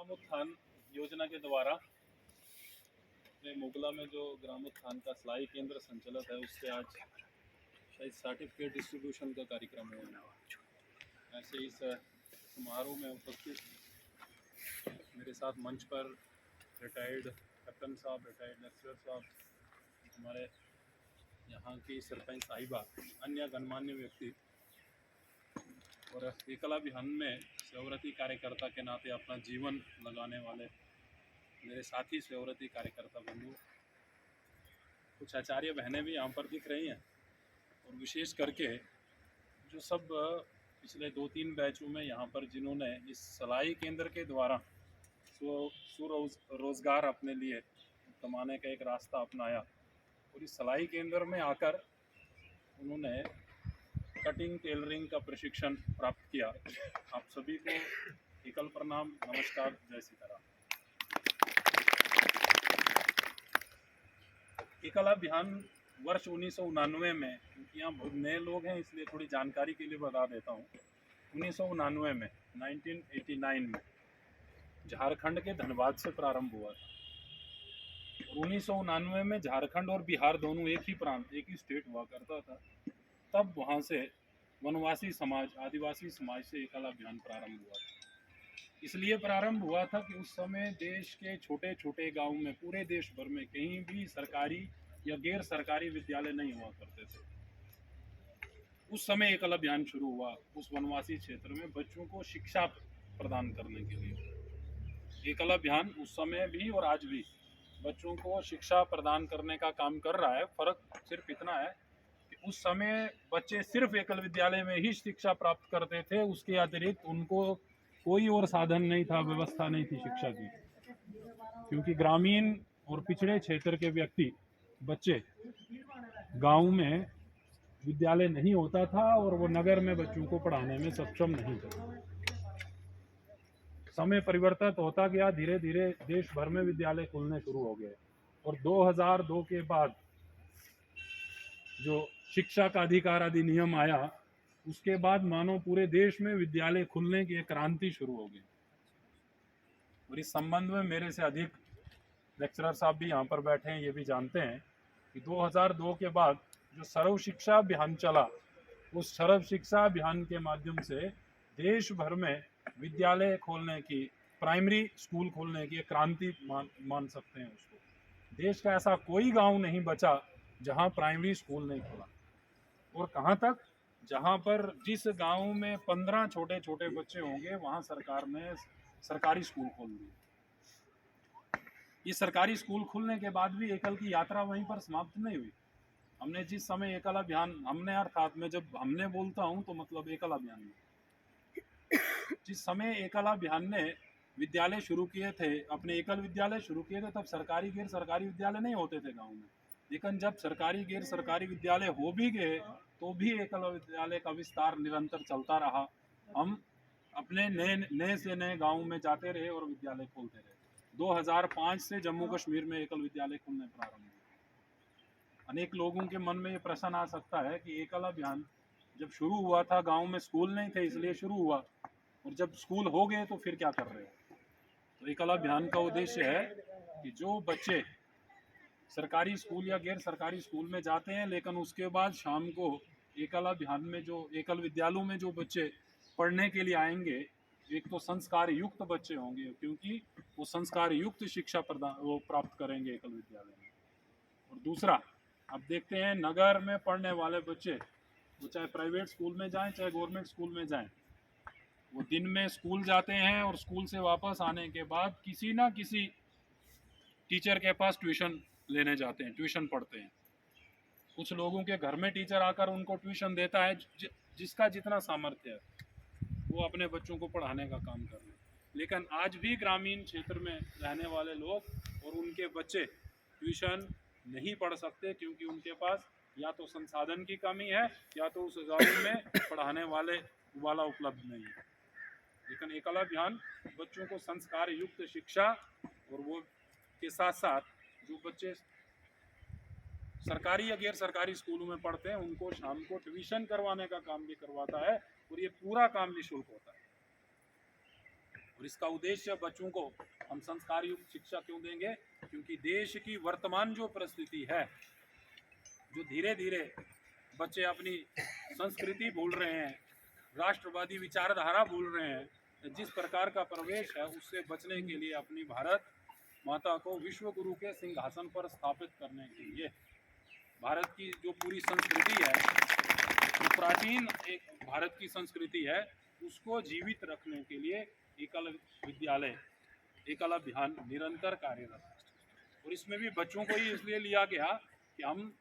ग्रामोत्थान योजना के द्वारा अपने मोगला में जो ग्रामोत्थान का सिलाई केंद्र संचालित है उससे आज शायद सर्टिफिकेट डिस्ट्रीब्यूशन का कार्यक्रम है। ऐसे इस समारोह में उपस्थित मेरे साथ मंच पर रिटायर्ड कैप्टन साहब, रिटायर्ड लेक्चरर साहब, हमारे यहाँ की सरपंच साहिबा, अन्य गणमान्य व्यक्ति और एकल अभियान में सेवाव्रती कार्यकर्ता के नाते अपना जीवन लगाने वाले मेरे साथी सेवाव्रती कार्यकर्ता बंधु, कुछ आचार्य बहनें भी यहाँ पर दिख रही हैं और विशेष करके जो सब पिछले 2-3 बैचों में यहाँ पर जिन्होंने इस सिलाई केंद्र के द्वारा रोजगार अपने लिए कमाने का एक रास्ता अपनाया और इस सिलाई केंद्र में आकर उन्होंने कटिंग टेलरिंग का प्रशिक्षण प्राप्त किया। आप सभी को एकल प्रणाम, नमस्कार, जय सीताराम। एकल अभियान वर्ष 1999 में, क्योंकि यहाँ बहुत नए लोग हैं इसलिए थोड़ी जानकारी के लिए बता देता हूँ। 1999 में 1989 में झारखंड के धनबाद से प्रारंभ हुआ था। 1999 में झारखंड और बिहार दोनों एक ही प्रांत, एक ही स्टेट हुआ करता था। तब वहाँ से वनवासी समाज, आदिवासी समाज से एकल अभियान प्रारंभ हुआ था। इसलिए प्रारंभ हुआ था कि उस समय देश के छोटे छोटे गांव में, पूरे देश भर में कहीं भी सरकारी या गैर सरकारी विद्यालय नहीं हुआ करते थे। उस समय एकल अभियान शुरू हुआ उस वनवासी क्षेत्र में बच्चों को शिक्षा प्रदान करने के लिए। एकल अभियान उस समय भी और आज भी बच्चों को शिक्षा प्रदान करने का काम कर रहा है। फर्क सिर्फ इतना है कि उस समय बच्चे सिर्फ एकल विद्यालय में ही शिक्षा प्राप्त करते थे, उसके अतिरिक्त उनको कोई और साधन नहीं था, व्यवस्था नहीं थी शिक्षा की। क्योंकि ग्रामीण और पिछड़े क्षेत्र के व्यक्ति, बच्चे गांव में विद्यालय नहीं होता था और वो नगर में बच्चों को पढ़ाने में सक्षम नहीं थे। समय परिवर्तित होता गया, धीरे धीरे देश भर में विद्यालय खुलने शुरू हो गए और 2002 के बाद जो शिक्षा का अधिकार अधिनियम आया, उसके बाद मानो पूरे देश में विद्यालय खुलने की एक क्रांति शुरू हो गई। और इस संबंध में मेरे से अधिक लेक्चरर साहब भी यहाँ पर बैठे हैं, ये भी जानते हैं कि 2002 के बाद जो सर्व शिक्षा अभियान चला, उस सर्व शिक्षा अभियान के माध्यम से देश भर में विद्यालय खोलने की, प्राइमरी स्कूल खोलने की एक क्रांति मान सकते हैं उसको। देश का ऐसा कोई गांव नहीं बचा जहां प्राइमरी स्कूल नहीं खुला। और कहां तक, जहां पर जिस गांव में 15 छोटे छोटे बच्चे होंगे वहां सरकार ने सरकारी स्कूल खोल दिए। ये सरकारी स्कूल खुलने के बाद भी एकल की यात्रा वहीं पर समाप्त नहीं हुई। हमने जिस समय एकल अभियान, हमने अर्थात में जब हमने बोलता हूं तो मतलब एकल अभियान में, जिस समय एकल अभियान ने विद्यालय शुरू किए थे, अपने एकल विद्यालय शुरू किए थे, तब सरकारी गैर सरकारी विद्यालय नहीं होते थे गाँव में। लेकिन जब सरकारी गैर सरकारी विद्यालय हो भी गए तो भी एकल विद्यालय का विस्तार निरंतर चलता रहा। हम अपने नए से नए गाँव में जाते रहे और विद्यालय खोलते रहे। 2005 से जम्मू कश्मीर में एकल विद्यालय खुलने प्रारंभ हुए। अनेक लोगों के मन में ये प्रश्न आ सकता है कि एकल अभियान जब शुरू हुआ था, गांव में स्कूल नहीं थे इसलिए शुरू हुआ, और जब स्कूल हो गए तो फिर क्या कर रहे हो। तो एकल अभियान का उद्देश्य है कि जो बच्चे सरकारी स्कूल या गैर सरकारी स्कूल में जाते हैं, लेकिन उसके बाद शाम को एकल अभियान में जो एकल विद्यालयों में जो बच्चे पढ़ने के लिए आएंगे, एक तो संस्कार युक्त बच्चे होंगे, क्योंकि वो संस्कार युक्त शिक्षा वो प्राप्त करेंगे एकल विद्यालय में। और दूसरा, अब देखते हैं नगर में पढ़ने वाले बच्चे, वो चाहे प्राइवेट स्कूल में जाएं चाहे गवर्नमेंट स्कूल में जाएं, वो दिन में स्कूल जाते हैं और स्कूल से वापस आने के बाद किसी ना किसी टीचर के पास ट्यूशन लेने जाते हैं, ट्यूशन पढ़ते हैं। कुछ लोगों के घर में टीचर आकर उनको ट्यूशन देता है, जिसका जितना सामर्थ्य है वो अपने बच्चों को पढ़ाने का काम कर रहे हैं। लेकिन आज भी ग्रामीण क्षेत्र में रहने वाले लोग और उनके बच्चे ट्यूशन नहीं पढ़ सकते, क्योंकि उनके पास या तो संसाधन की कमी है या तो उस गाँव में पढ़ाने वाला उपलब्ध नहीं है। लेकिन एकल अभियान बच्चों को संस्कार युक्त शिक्षा और वो के साथ साथ जो बच्चे सरकारी या गैर सरकारी स्कूलों में पढ़ते हैं उनको शाम को ट्यूशन करवाने का काम भी करवाता है, और ये पूरा काम निःशुल्क होता है। और इसका उद्देश्य बच्चों को हम संस्कार युक्त शिक्षा क्यों देंगे? क्योंकि देश की वर्तमान जो परिस्थिति है, जो धीरे धीरे बच्चे अपनी संस्कृति भूल रहे हैं, राष्ट्रवादी विचारधारा भूल रहे हैं, जिस प्रकार का प्रवेश है उससे बचने के लिए अपनी भारत माता को विश्व गुरु के सिंहासन पर स्थापित करने के लिए भारत की जो पूरी संस्कृति है, जो प्राचीन एक भारत की संस्कृति है, उसको जीवित रखने के लिए एकलव्य विद्यालय, एकलव्य अभियान निरंतर कार्यरत है। और इसमें भी बच्चों को ही इसलिए लिया गया कि हम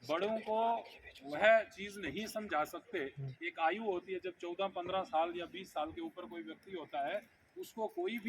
बड़ों को वह चीज़ नहीं समझा सकते। एक आयु होती है जब 14-15 साल या 20 साल के ऊपर कोई व्यक्ति होता है, उसको कोई भी